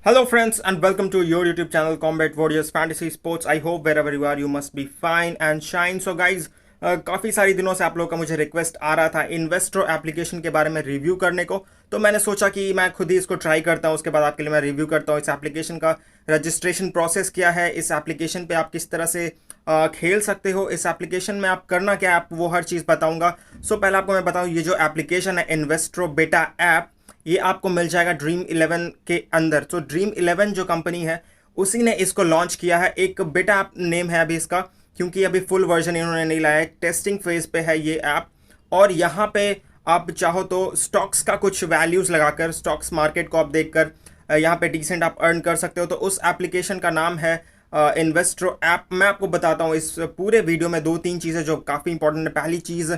Hello, friends, and welcome to your YouTube channel Combat Warriors Fantasy Sports. I hope wherever you are, you must be fine and shine. So, guys, काफ़ी सारी दिनों से आप लोगों का मुझे request आ रहा था इन्वेस्ट्रो एप्लीकेशन के बारे में रिव्यू करने को, तो मैंने सोचा कि मैं खुद ही इसको ट्राई करता हूँ। उसके बाद आपके लिए मैं रिव्यू करता हूँ इस एप्लीकेशन का रजिस्ट्रेशन प्रोसेस क्या है, इस एप्लीकेशन पे आप किस तरह से खेल सकते हो, इस एप्लीकेशन में आप करना क्या है, आप वो हर चीज़ बताऊँगा। सो पहले आपको मैं बताऊँ, ये जो एप्लीकेशन है इन्वेस्ट्रो बेटा ऐप, ये आपको मिल जाएगा ड्रीम 11 के अंदर। तो ड्रीम 11 जो कंपनी है उसी ने इसको लॉन्च किया है। एक बेटा ऐप नेम है अभी इसका, क्योंकि अभी फुल वर्जन इन्होंने नहीं लाया है, टेस्टिंग फेज पे है ये ऐप। और यहाँ पे आप चाहो तो स्टॉक्स का कुछ वैल्यूज़ लगाकर, स्टॉक्स मार्केट को आप देखकर यहाँ पे डिसेंट आप अर्न कर सकते हो। तो उस एप्लीकेशन का नाम है इन्वेस्ट्रो ऐप। मैं आपको बताता हूँ इस पूरे वीडियो में दो तीन चीज़ें जो काफ़ी इंपॉर्टेंट है। पहली चीज़,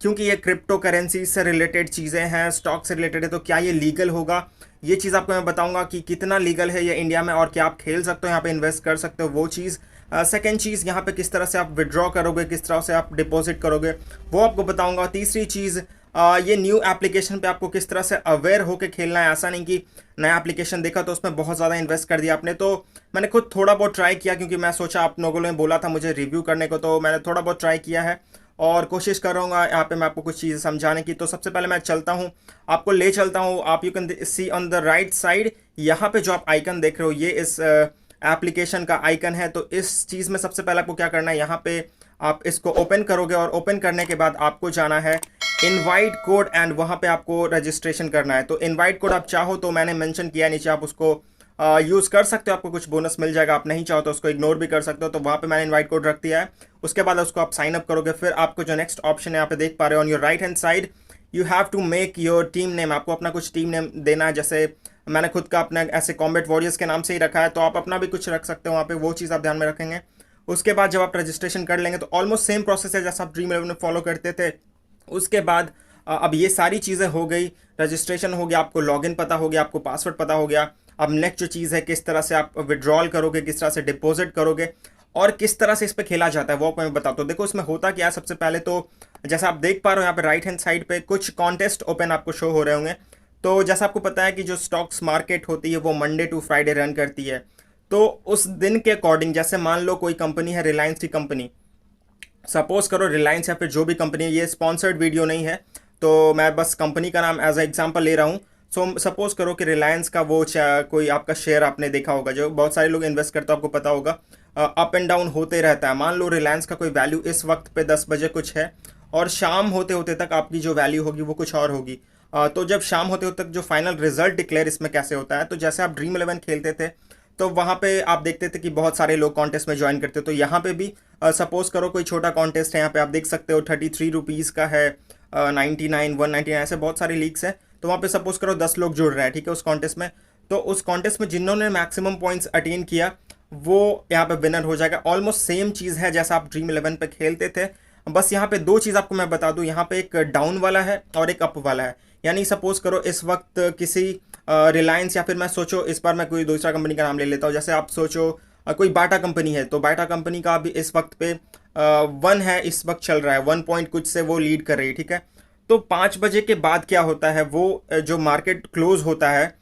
क्योंकि ये क्रिप्टो करेंसी से रिलेटेड चीज़ें हैं, स्टॉक से रिलेटेड है, तो क्या ये लीगल होगा, ये चीज़ आपको मैं बताऊंगा कि कितना लीगल है ये इंडिया में और क्या आप खेल सकते हो, यहाँ पे इन्वेस्ट कर सकते हो, वो चीज़। सेकेंड चीज़, यहाँ पे किस तरह से आप विड्रॉ करोगे, किस तरह से आप डिपॉजिट करोगे, वो आपको बताऊंगा। तीसरी चीज़, ये न्यू एप्लीकेशन पे आपको किस तरह से अवेयर होकर खेलना है। ऐसा नहीं कि नया एप्लीकेशन देखा तो उसमें बहुत ज़्यादा इन्वेस्ट कर दिया आपने। तो मैंने खुद थोड़ा बहुत ट्राई किया, क्योंकि मैं सोचा आप लोगों ने बोला था मुझे रिव्यू करने को, तो मैंने थोड़ा बहुत ट्राई किया है और कोशिश कर रहा हूँ यहाँ पे मैं आपको कुछ चीज़ें समझाने की। तो सबसे पहले मैं चलता हूँ, आपको ले चलता हूँ। आप you can see on the right side, यहाँ पे जो आप आइकन देख रहे हो ये इस एप्लीकेशन का आइकन है। तो इस चीज़ में सबसे पहले आपको क्या करना है, यहाँ पे आप इसको ओपन करोगे और ओपन करने के बाद आपको जाना है इनवाइट कोड एंड वहाँ पे आपको रजिस्ट्रेशन करना है। तो इनवाइट कोड आप चाहो तो मैंने मेंशन किया नीचे, आप उसको यूज़ कर सकते हो, आपको कुछ बोनस मिल जाएगा। आप नहीं चाहो तो उसको इग्नोर भी कर सकते हो। तो वहाँ पे मैंने इनवाइट कोड रख दिया है। उसके बाद उसको आप साइन अप करोगे, फिर आपको जो नेक्स्ट ऑप्शन है यहाँ पे देख पा रहे हो on your right hand side, you have to make your team name. आपको अपना कुछ टीम नेम देना है। जैसे मैंने खुद का अपना ऐसे कॉम्बैट वॉरियर्स के नाम से ही रखा है, तो आप अपना भी कुछ रख सकते हो वहाँ पे, वो चीज़ आप ध्यान में रखेंगे। उसके बाद जब आप रजिस्ट्रेशन कर लेंगे तो ऑलमोस्ट सेम प्रोसेस है जैसा आप ड्रीम 11 में फॉलो करते थे। उसके बाद अब ये सारी चीज़ें हो गई, रजिस्ट्रेशन हो गया, आपको लॉगिन पता हो गया, आपको पासवर्ड पता हो गया। अब नेक्स्ट जो चीज़ है, किस तरह से आप विड्रॉल करोगे, किस तरह से डिपॉजिट करोगे और किस तरह से इस पर खेला जाता है, वो मैं बताता हूँ। देखो इसमें होता क्या है, सबसे पहले तो जैसा आप देख पा रहे हो यहाँ पे राइट हैंड साइड पे कुछ कॉन्टेस्ट ओपन आपको शो हो रहे होंगे। तो जैसा आपको पता है कि जो स्टॉक्स मार्केट होती है वो मंडे टू फ्राइडे रन करती है। तो उस दिन के अकॉर्डिंग, जैसे मान लो कोई कंपनी है, रिलायंस की कंपनी, सपोज करो रिलायंस या फिर जो भी कंपनी है, ये स्पॉन्सर्ड वीडियो नहीं है तो मैं बस कंपनी का नाम एज अ एग्जांपल ले रहा हूँ। सो सपोज करो कि रिलायंस का वो कोई आपका शेयर आपने देखा होगा, जो बहुत सारे लोग इन्वेस्ट करते हो, आपको पता होगा अप एंड डाउन होते रहता है। मान लो रिलायंस का कोई वैल्यू इस वक्त पे 10 बजे कुछ है और शाम होते होते तक आपकी जो वैल्यू होगी वो कुछ और होगी। तो जब शाम होते होते तक जो फाइनल रिजल्ट डिक्लेयर इसमें कैसे होता है, तो जैसे आप ड्रीम 11 खेलते थे तो वहाँ पे आप देखते थे कि बहुत सारे लोग कॉन्टेस्ट में ज्वाइन करते, तो यहाँ पे भी सपोज करो कोई छोटा कॉन्टेस्ट है, यहाँ पे आप देख सकते हो 33 रुपीज़ का है, 99, 199, ऐसे बहुत सारे लीग्स हैं। तो वहाँ पे सपोज करो 10 लोग जुड़ रहे हैं, ठीक है, उस कॉन्टेस्ट में। तो उस कॉन्टेस्ट में जिन्होंने मैक्सिमम पॉइंट्स अटेन किया वो यहाँ पे विनर हो जाएगा। ऑलमोस्ट सेम चीज़ है जैसा आप ड्रीम 11 पे खेलते थे, बस यहाँ पे दो चीज़ आपको मैं बता दूँ, यहाँ पे एक डाउन वाला है और एक अप वाला है। यानी सपोज करो इस वक्त किसी रिलायंस, या फिर मैं सोचो इस बार मैं कोई दूसरा कंपनी का नाम ले लेता हूँ, जैसे आप सोचो कोई बाटा कंपनी है, तो बाटा कंपनी का अभी इस वक्त पे 1 है, इस वक्त चल रहा है 1 पॉइंट कुछ से वो लीड कर रही है, ठीक है। तो 5 बजे के बाद क्या होता है, वो जो मार्केट क्लोज होता है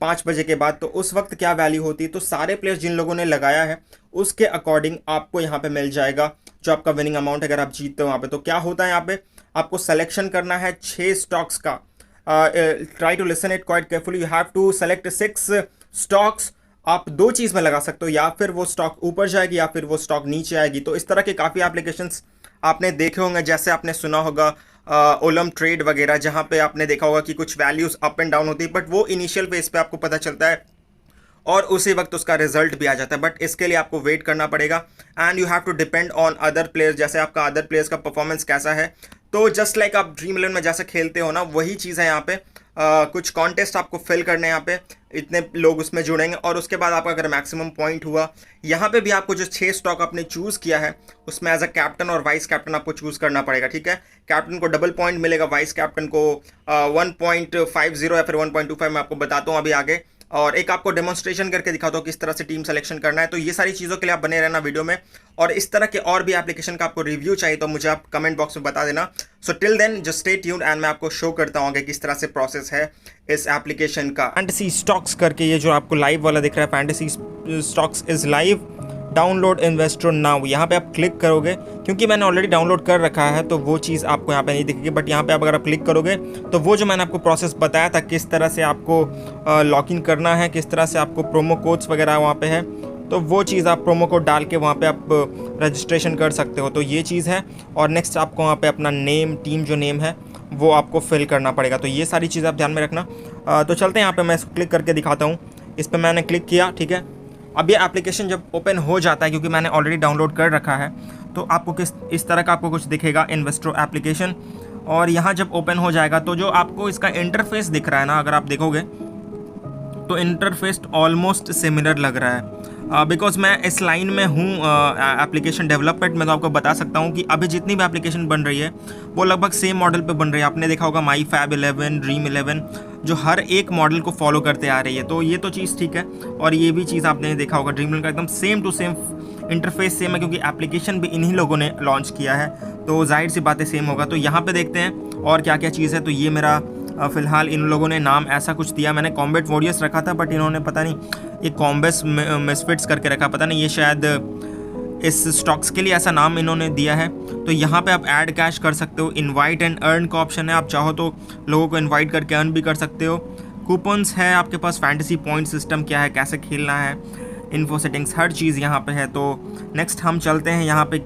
5 बजे के बाद, तो उस वक्त क्या वैल्यू होती है, तो सारे प्लेयर्स जिन लोगों ने लगाया है उसके अकॉर्डिंग आपको यहाँ पे मिल जाएगा जो आपका विनिंग अमाउंट अगर आप जीतते हो वहाँ पे। तो क्या होता है, यहाँ पे आपको सिलेक्शन करना है 6 स्टॉक्स का। Try to listen it quite carefully, you have to select 6 stocks. आप दो चीज़ में लगा सकते हो, या फिर वो स्टॉक ऊपर जाएगी या फिर वो स्टॉक नीचे आएगी। तो इस तरह के काफ़ी एप्लीकेशंस आपने देखे होंगे, जैसे आपने सुना होगा ओलम ट्रेड वगैरह, जहाँ पे आपने देखा होगा कि कुछ वैल्यूज़ अप एंड डाउन होती है, बट वो इनिशियल फेज पे आपको पता चलता है और उसी वक्त उसका रिजल्ट भी आ जाता है। बट इसके लिए आपको वेट करना पड़ेगा and you have to depend on other players, जैसे आपका अदर प्लेयर्स का परफॉर्मेंस कैसा है। तो जस्ट लाइक आप ड्रीम 11 में जैसे खेलते हो ना, वही चीज़ है यहाँ पे। कुछ कॉन्टेस्ट आपको फिल करने हैं यहाँ पे, इतने लोग उसमें जुड़ेंगे और उसके बाद आपका अगर मैक्सिमम पॉइंट हुआ, यहाँ पे भी आपको जो 6 स्टॉक आपने चूज़ किया है उसमें एज अ कैप्टन और वाइस कैप्टन आपको चूज़ करना पड़ेगा, ठीक है। कैप्टन को डबल पॉइंट मिलेगा, वाइस कैप्टन को 1.50 या फिर 1.25 मैं आपको बताता हूँ अभी आगे। और एक आपको डेमोन्स्ट्रेशन करके दिखाता हूँ किस तरह से टीम सिलेक्शन करना है। तो ये सारी चीज़ों के लिए आप बने रहना वीडियो में, और इस तरह के और भी एप्लीकेशन का आपको रिव्यू चाहिए तो मुझे आप कमेंट बॉक्स में बता देना। So till then just stay tuned and मैं आपको शो करता हूँ आगे किस तरह से प्रोसेस है इस एप्लीकेशन का। फैंटेसी स्टॉक्स करके ये जो आपको लाइव वाला दिख रहा है, fantasy stocks is live, download investor now, यहाँ पे आप क्लिक करोगे, क्योंकि मैंने ऑलरेडी डाउनलोड कर रखा है तो वो चीज़ आपको यहाँ पे नहीं दिखेगी, बट यहाँ पे आप अगर आप क्लिक करोगे तो वो जो मैंने आपको प्रोसेस बताया था किस तरह से आपको लॉग इन करना है, किस तरह से आपको प्रोमो कोड्स वगैरह वहाँ पे है, तो वो चीज़ आप प्रोमो कोड डाल के वहाँ पे आप रजिस्ट्रेशन कर सकते हो। तो ये चीज़ है, और नेक्स्ट आपको वहाँ पे अपना नेम, टीम जो नेम है वो आपको फिल करना पड़ेगा। तो ये सारी चीज़ आप ध्यान में रखना। तो चलते हैं यहाँ पे, मैं इसको क्लिक करके दिखाता हूँ। इस पर मैंने क्लिक किया, ठीक है। अब ये एप्लीकेशन जब ओपन हो जाता है, क्योंकि मैंने ऑलरेडी डाउनलोड कर रखा है, तो आपको इस तरह का आपको कुछ दिखेगा इन्वेस्ट्रो एप्लीकेशन। और यहाँ जब ओपन हो जाएगा तो जो आपको इसका इंटरफेस दिख रहा है ना, अगर आप देखोगे तो इंटरफेस ऑलमोस्ट सिमिलर लग रहा है। बिकॉज मैं इस लाइन में हूँ एप्लीकेशन डेवलपमेंट में, तो आपको बता सकता हूँ कि अभी जितनी भी एप्लीकेशन बन रही है वो लगभग सेम मॉडल पे बन रही है। आपने देखा होगा माई फैब 11, ड्रीम 11, जो हर एक मॉडल को फॉलो करते आ रही है। तो ये तो चीज़ ठीक है, और ये भी चीज़ आपने देखा होगा ड्रीम 11 का एकदम same to same interface same है, क्योंकि एप्लीकेशन भी इन्हीं लोगों ने लॉन्च किया है, तो जाहिर सी बातें सेम होगा। तो यहाँ पे देखते हैं और क्या क्या चीज़ है। तो ये मेरा फ़िलहाल इन लोगों ने नाम ऐसा कुछ दिया, मैंने कॉम्बैट वॉरियर्स रखा था, बट इन्होंने पता नहीं ये कॉम्बैट मिसफिट्स करके रखा, पता नहीं ये शायद इस स्टॉक्स के लिए ऐसा नाम इन्होंने दिया है। तो यहाँ पे आप ऐड कैश कर सकते हो, इनवाइट एंड अर्न का ऑप्शन है, आप चाहो तो लोगों को इनवाइट करके अर्न भी कर सकते हो। कूपन्स है आपके पास, फैंटेसी पॉइंट सिस्टम क्या है, कैसे खेलना है, इन्फो सेटिंग्स, हर चीज़ यहाँ पे है। तो नेक्स्ट हम चलते हैं यहाँ पे।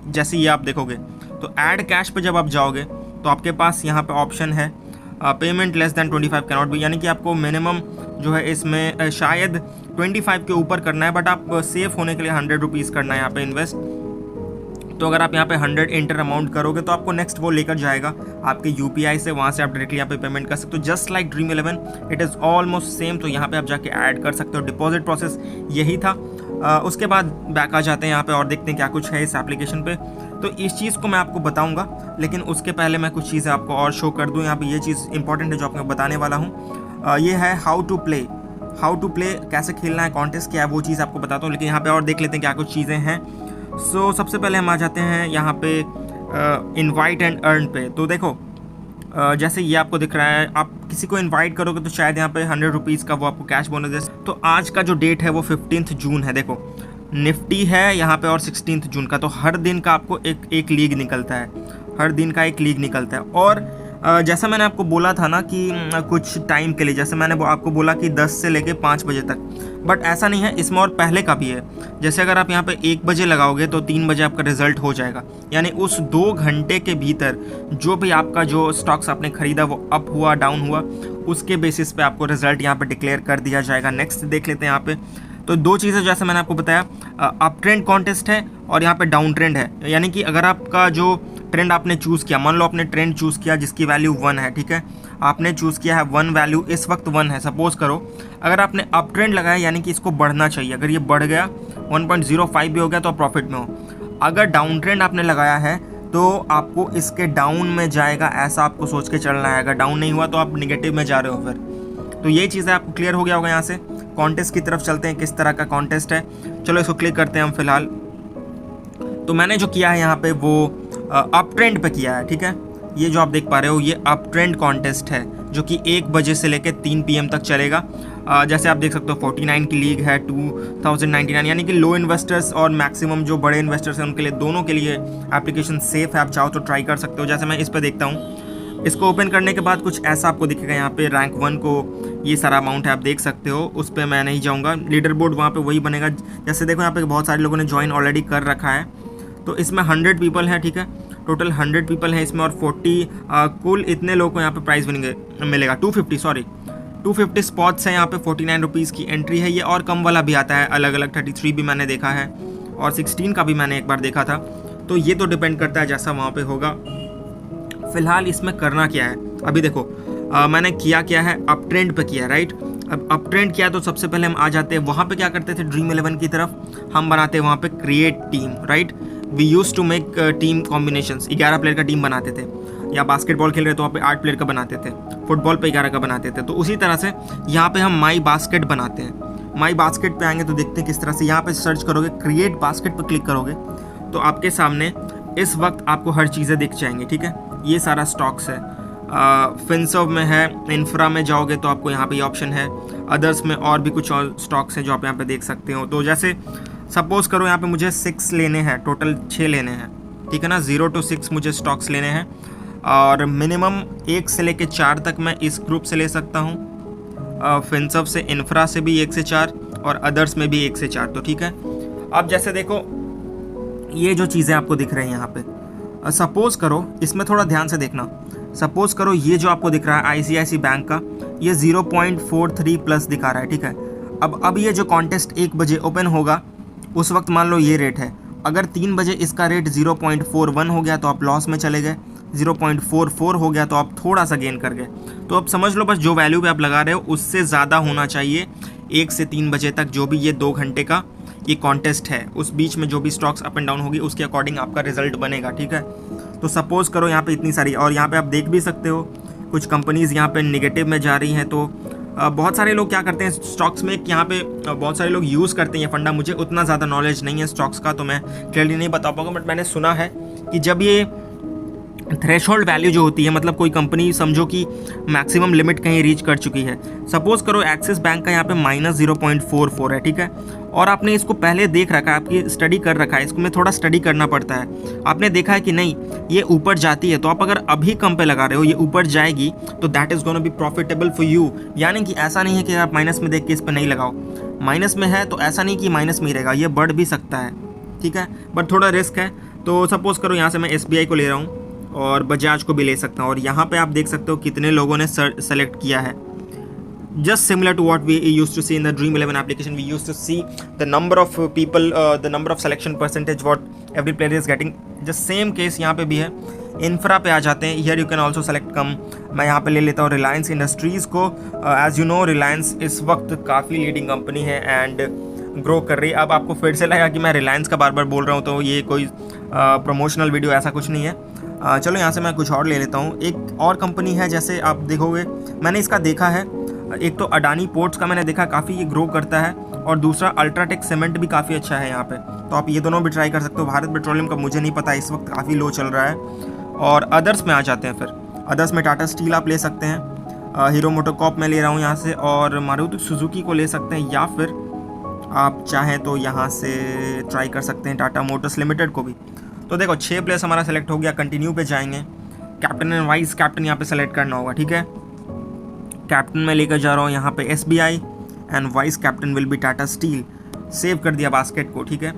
जैसे ये आप देखोगे तो ऐड कैश पे जब आप जाओगे तो आपके पास यहाँ पे ऑप्शन है payment less than 25 cannot be, यानी कि आपको मिनिमम जो है इसमें शायद 25 के ऊपर करना है, बट आप सेफ होने के लिए 100 रुपीज़ करना है यहाँ पे इन्वेस्ट। तो अगर आप यहाँ पे 100 इंटर अमाउंट करोगे तो आपको नेक्स्ट वो लेकर जाएगा आपके यूपीआई से, वहाँ से आप डायरेक्टली यहाँ पे पेमेंट कर सकते हो। Just like dream 11 it is almost same. तो यहाँ पे आप जाके ऐड कर सकते हो। डिपॉजिट प्रोसेस यही था। उसके बाद बैक आ जाते हैं यहाँ पे और देखते हैं क्या कुछ है इस एप्लीकेशन पे। तो इस चीज़ को मैं आपको बताऊँगा, लेकिन उसके पहले मैं कुछ चीज़ें आपको और शो कर दूँ। यहाँ पे ये चीज़ इंपॉर्टेंट है जो आपको बताने वाला हूँ। ये है हाउ टू प्ले, कैसे खेलना है, कॉन्टेस्ट क्या है, वो चीज़ आपको बताता हूँ। लेकिन यहाँ पे और देख लेते हैं क्या कुछ चीज़ें हैं। सो सबसे पहले हम आ जाते हैं यहाँ पे इनवाइट एंड अर्न पे। तो देखो जैसे ये आपको दिख रहा है, आप किसी को इनवाइट करोगे तो शायद यहाँ पे 100 रुपीज़ का वो आपको कैश बोनस दे। तो आज का जो डेट है वो 15 जून है। देखो निफ्टी है यहाँ पे और 16 जून का, तो हर दिन का आपको एक लीग निकलता है, हर दिन का एक लीग निकलता है। और जैसा मैंने आपको बोला था ना कि कुछ टाइम के लिए, जैसे मैंने आपको बोला कि 10 से लेके 5 बजे तक, बट ऐसा नहीं है, इसमें और पहले का भी है। जैसे अगर आप यहाँ पे 1 बजे लगाओगे तो 3 बजे आपका रिजल्ट हो जाएगा, यानी उस 2 घंटे के भीतर जो भी आपका जो स्टॉक्स आपने खरीदा वो अप हुआ डाउन हुआ, उसके बेसिस पे आपको रिजल्ट यहाँ पे डिक्लेयर कर दिया जाएगा। नेक्स्ट देख लेते हैं यहाँ पे। तो 2 चीज़ें जैसे मैंने आपको बताया, अप ट्रेंड कॉन्टेस्ट है और यहाँ पे डाउन ट्रेंड है, यानी कि अगर आपका जो ट्रेंड आपने चूज़ किया, मान लो आपने ट्रेंड चूज़ किया जिसकी वैल्यू 1 है, ठीक है, आपने चूज़ किया है 1 वैल्यू, इस वक्त 1 है, सपोज करो। अगर आपने अप ट्रेंड लगाया यानी कि इसको बढ़ना चाहिए, अगर ये बढ़ गया 1.05 भी हो गया तो आप प्रॉफिट में हो। अगर डाउन ट्रेंड आपने लगाया है तो आपको इसके डाउन में जाएगा, ऐसा आपको सोच के चलना है। अगर डाउन नहीं हुआ तो आप निगेटिव में जा रहे हो फिर। तो ये चीज़ें आपको क्लियर हो गया होगा। यहाँ से कॉन्टेस्ट की तरफ चलते हैं, किस तरह का कॉन्टेस्ट है। चलो इसको क्लिक करते हैं हम फिलहाल। तो मैंने जो किया है यहाँ पे वो अप ट्रेंड पे किया है, ठीक है। ये जो आप देख पा रहे हो ये अप ट्रेंड कॉन्टेस्ट है जो कि 1 बजे से लेकर 3 PM तक चलेगा। जैसे आप देख सकते हो 49 की लीग है, 2099, यानी कि लो इन्वेस्टर्स और मैक्सिमम जो बड़े इन्वेस्टर्स हैं उनके लिए, दोनों के लिए एप्लीकेशन सेफ है। आप चाहो तो ट्राई कर सकते हो। जैसे मैं इस पर देखता हूँ, इसको ओपन करने के बाद कुछ ऐसा आपको दिखेगा। यहाँ पे रैंक 1 को ये सारा अमाउंट है, आप देख सकते हो। उस पर मैं नहीं जाऊँगा, लीडर बोर्ड वहाँ पे वही बनेगा। जैसे देखो यहाँ पे बहुत सारे लोगों ने ज्वाइन ऑलरेडी कर रखा है। तो इसमें 100 पीपल है, ठीक है, टोटल 100 पीपल है इसमें, और 40 कुल इतने लोगों को यहाँ पे प्राइस मिलेगा 250 स्पॉट्स हैं यहाँ पे। 49 रुपीज़ की एंट्री है। ये और कम वाला भी आता है अलग अलग, 33 भी मैंने देखा है और 16 का भी मैंने एक बार देखा था। तो ये तो डिपेंड करता है जैसा वहाँ पे होगा। फिलहाल इसमें करना क्या है, अभी देखो मैंने किया क्या है, अप ट्रेंड पे किया, राइट। अब अप ट्रेंड किया तो सबसे पहले हम आ जाते हैं वहाँ पे, क्या करते थे ड्रीम 11 की तरफ, हम बनाते हैं वहाँ पे create team, right. We use to make team combinations, 11 player का टीम बनाते थे, या बास्केटबॉल खेल रहे तो वहाँ पे 8 प्लेयर का बनाते थे, फुटबॉल पे 11 का बनाते थे। तो उसी तरह से यहाँ पे हम माई बास्केट बनाते हैं। माई बास्केट पे आएंगे तो देखते हैं किस तरह से। यहाँ पे सर्च करोगे, क्रिएट बास्केट पर क्लिक करोगे तो आपके सामने इस वक्त आपको हर चीज़ें दिख जाएंगी, ठीक है। ये सारा स्टॉक्स है, फिनसर्व में है, इंफ्रा में जाओगे तो आपको यहाँ पे ऑप्शन है, अदर्स में और भी कुछ और स्टॉक्स हैं जो आप यहाँ पे देख सकते हो। तो जैसे सपोज करो यहाँ पे मुझे 6 लेने हैं, टोटल 6 लेने हैं, ठीक है ना, 0 to 6 मुझे स्टॉक्स लेने हैं, और मिनिमम 1 से लेके 4 तक मैं इस ग्रुप से ले सकता हूँ, फिनसर्व से, इंफ्रा से भी 1 से 4 और अदर्स में भी 1 से 4। तो ठीक है। अब जैसे देखो ये जो चीज़ें आपको दिख रही हैं यहाँ पे, सपोज करो इसमें थोड़ा ध्यान से देखना, सपोज करो ये जो आपको दिख रहा है आईसीआईसी बैंक का, ये 0.43 प्लस दिखा रहा है, ठीक है। अब ये जो कॉन्टेस्ट 1 बजे ओपन होगा उस वक्त मान लो ये रेट है, अगर 3 बजे इसका रेट 0.41 हो गया तो आप लॉस में चले गए, 0.44 हो गया तो आप थोड़ा सा गेन कर गए। तो अब समझ लो बस जो वैल्यू पे आप लगा रहे हो उससे ज़्यादा होना चाहिए 1 से 3 बजे तक, जो भी ये 2 घंटे का ये कॉन्टेस्ट है, उस बीच में जो भी स्टॉक्स अप एंड डाउन होगी उसके अकॉर्डिंग आपका रिजल्ट बनेगा, ठीक है। तो सपोज करो यहाँ पे इतनी सारी, और यहाँ पे आप देख भी सकते हो कुछ कंपनीज़ यहाँ पे नेगेटिव में जा रही हैं। तो बहुत सारे लोग क्या करते हैं स्टॉक्स में, यहाँ पे बहुत सारे लोग यूज़ करते हैं ये फंडा। मुझे उतना ज़्यादा नॉलेज नहीं है स्टॉक्स का तो मैं क्लियरली नहीं बता पाऊंगा, बट मैंने सुना है कि जब ये थ्रेशोल्ड वैल्यू जो होती है, मतलब कोई कंपनी समझो कि मैक्सिमम लिमिट कहीं रीच कर चुकी है, सपोज करो एक्सिस बैंक का यहाँ पे -0.44 है, ठीक है, और आपने इसको पहले देख रखा है, आपकी स्टडी कर रखा है, इसको में थोड़ा स्टडी करना पड़ता है, आपने देखा है कि नहीं ये ऊपर जाती है, तो आप अगर अभी कम पे लगा रहे हो, ये ऊपर जाएगी तो that is gonna be profitable for you. यानी कि ऐसा नहीं है कि आप माइनस में देख के इस पर नहीं लगाओ, माइनस में है तो ऐसा नहीं कि माइनस में ही रहेगा, ये बढ़ भी सकता है, ठीक है, बट थोड़ा रिस्क है। तो सपोज करो यहाँ से मैं SBI को ले रहा हूँ और बजाज को भी ले सकता हूँ, और यहाँ पे आप देख सकते हो कितने लोगों ने सेलेक्ट किया है। Just similar to what we used to see in the Dream 11 application, we used to see the number of people, the number of selection percentage what every player is getting. Just same case यहाँ पे भी है। Infra पे आ जाते हैं, here you can also select कम। मैं यहाँ पे ले लेता हूँ रिलायंस इंडस्ट्रीज़ को। एज यू नो रिलायंस इस वक्त काफ़ी लीडिंग कंपनी है एंड ग्रो कर रही है। अब आपको फिर से लगा कि मैं रिलायंस का बार बार बोल रहा हूँ, तो ये कोई प्रमोशनल वीडियो ऐसा कुछ नहीं है। चलो यहाँ से मैं कुछ और ले लेता हूँ। एक और कंपनी है, जैसे आप देखोगे मैंने इसका देखा है, एक तो अडानी पोर्ट्स का मैंने देखा काफ़ी ये ग्रो करता है, और दूसरा अल्ट्राटेक सीमेंट भी काफ़ी अच्छा है यहाँ पे, तो आप ये दोनों भी ट्राई कर सकते हो। भारत पेट्रोलियम का मुझे नहीं पता, इस वक्त काफ़ी लो चल रहा है। और अदर्स में आ जाते हैं, फिर अदर्स में टाटा स्टील आप ले सकते हैं, हीरो मोटोकॉर्प में ले रहा हूँ यहाँ से, और मारुति सुजुकी को ले सकते हैं, या फिर आप चाहें तो यहाँ से ट्राई कर सकते हैं टाटा मोटर्स लिमिटेड को भी। तो देखो 6 प्लेस हमारा सेलेक्ट हो गया, कंटिन्यू पे जाएंगे, कैप्टन एंड वाइस कैप्टन यहाँ पे सेलेक्ट करना होगा, ठीक है। कैप्टन में लेकर जा रहा हूँ यहाँ पे SBI and vice captain will be Tata steel. Save कर दिया बास्केट को, ठीक है,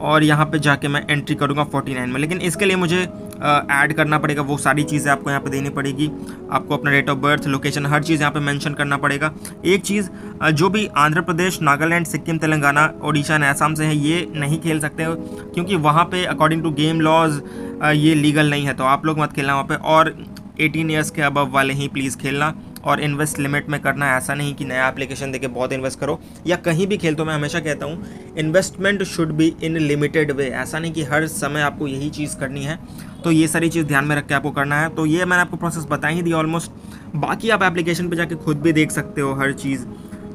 और यहाँ पे जाके मैं एंट्री करूँगा 49 में। लेकिन इसके लिए मुझे ऐड करना पड़ेगा, वो सारी चीज़ें आपको यहाँ पे देनी पड़ेगी, आपको अपना डेट ऑफ बर्थ, लोकेशन, हर चीज़ यहाँ पे मेंशन करना पड़ेगा। एक चीज़, जो भी आंध्र प्रदेश, नागालैंड, सिक्किम, तेलंगाना, ओडिशा एंड असम से है, ये नहीं खेल सकते हो, क्योंकि वहाँ पे अकॉर्डिंग टू गेम लॉज ये लीगल नहीं है, तो आप लोग मत खेलना वहाँ पे। और 18 ईयर्स के अबव वाले ही प्लीज़ खेलना, और इन्वेस्ट लिमिट में करना। ऐसा नहीं कि नया एप्लीकेशन देके बहुत इन्वेस्ट करो, या कहीं भी खेल, तो मैं हमेशा कहता हूँ investment should be in limited way. ऐसा नहीं कि हर समय आपको यही चीज़ करनी है, तो ये सारी चीज़ ध्यान में रख के आपको करना है। तो ये मैंने आपको प्रोसेस बता ही दी ऑलमोस्ट, बाकी आप एप्लीकेशन पे जाके खुद भी देख सकते हो हर चीज़,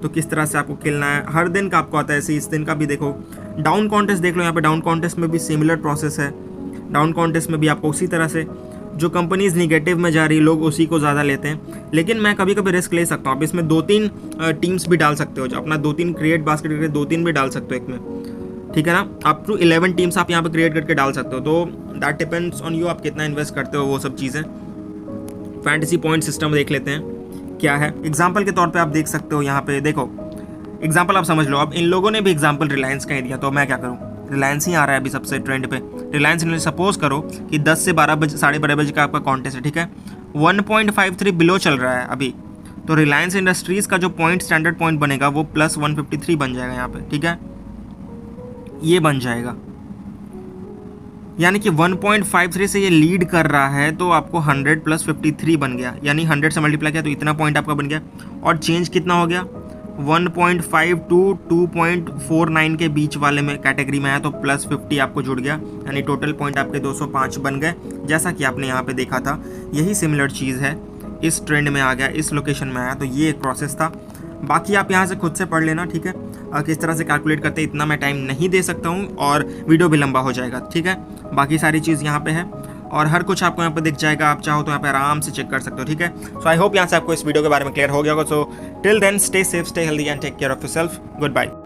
तो किस तरह से आपको खेलना है। हर दिन का आपको आता है, ऐसे इस दिन का भी देखो। डाउन कॉन्टेस्ट देख लो, यहाँ पे डाउन कॉन्टेस्ट में भी सिमिलर प्रोसेस है। डाउन कॉन्टेस्ट में भी आपको उसी तरह से, जो कंपनीज निगेटिव में जा रही लोग उसी को ज़्यादा लेते हैं, लेकिन मैं कभी कभी रिस्क ले सकता हूँ। आप इसमें 2-3 टीम्स भी डाल सकते हो, जो अपना 2-3 क्रिएट बास्केट करके 2-3 भी डाल सकते हो एक में, ठीक है ना। अप टू 11 टीम्स आप यहाँ पे क्रिएट करके डाल सकते हो, तो दैट डिपेंड्स ऑन यू, आप कितना इन्वेस्ट करते हो, वो सब चीज़ें। फैंटेसी पॉइंट सिस्टम देख लेते हैं क्या है। एग्जाम्पल के तौर पर आप देख सकते हो, यहाँ पे देखो एग्जाम्पल आप समझ लो। अब इन लोगों ने भी एग्जाम्पल रिलायंस का ही दिया, तो मैं क्या करूँ, रिलायंस ही आ रहा है अभी सबसे ट्रेंड पे। रिलायंस ने सपोज करो कि 10 से 12 बजे, 12:30 बजे का आपका कॉन्टेस्ट है, ठीक है, 1.53 बिलो चल रहा है अभी, तो रिलायंस इंडस्ट्रीज़ का जो पॉइंट, स्टैंडर्ड पॉइंट बनेगा वो +153 बन जाएगा यहाँ पे, ठीक है, ये बन जाएगा। यानी कि 1.53 से ये लीड कर रहा है, तो आपको 100 + 53 बन गया, यानी 100 से मल्टीप्लाई किया तो इतना पॉइंट आपका बन गया। और चेंज कितना हो गया, 1.5 टू 2.49 के बीच वाले में कैटेगरी में है तो प्लस 50 आपको जुड़ गया, यानी टोटल पॉइंट आपके 205 बन गए। जैसा कि आपने यहाँ पे देखा था, यही सिमिलर चीज़ है, इस ट्रेंड में आ गया, इस लोकेशन में आया, तो ये एक प्रोसेस था। बाकी आप यहाँ से खुद से पढ़ लेना, ठीक है, किस तरह से कैलकुलेट करते हैं, इतना मैं टाइम नहीं दे सकता हूँ और वीडियो भी लंबा हो जाएगा, ठीक है। बाकी सारी चीज़ यहाँ पे है और हर कुछ आपको यहाँ पे दिख जाएगा, आप चाहो तो यहाँ पे आराम से चेक कर सकते हो, ठीक है। सो आई होप यहाँ से आपको इस वीडियो के बारे में क्लियर हो गया होगा। So till then stay safe, stay healthy and take care of yourself. Good bye.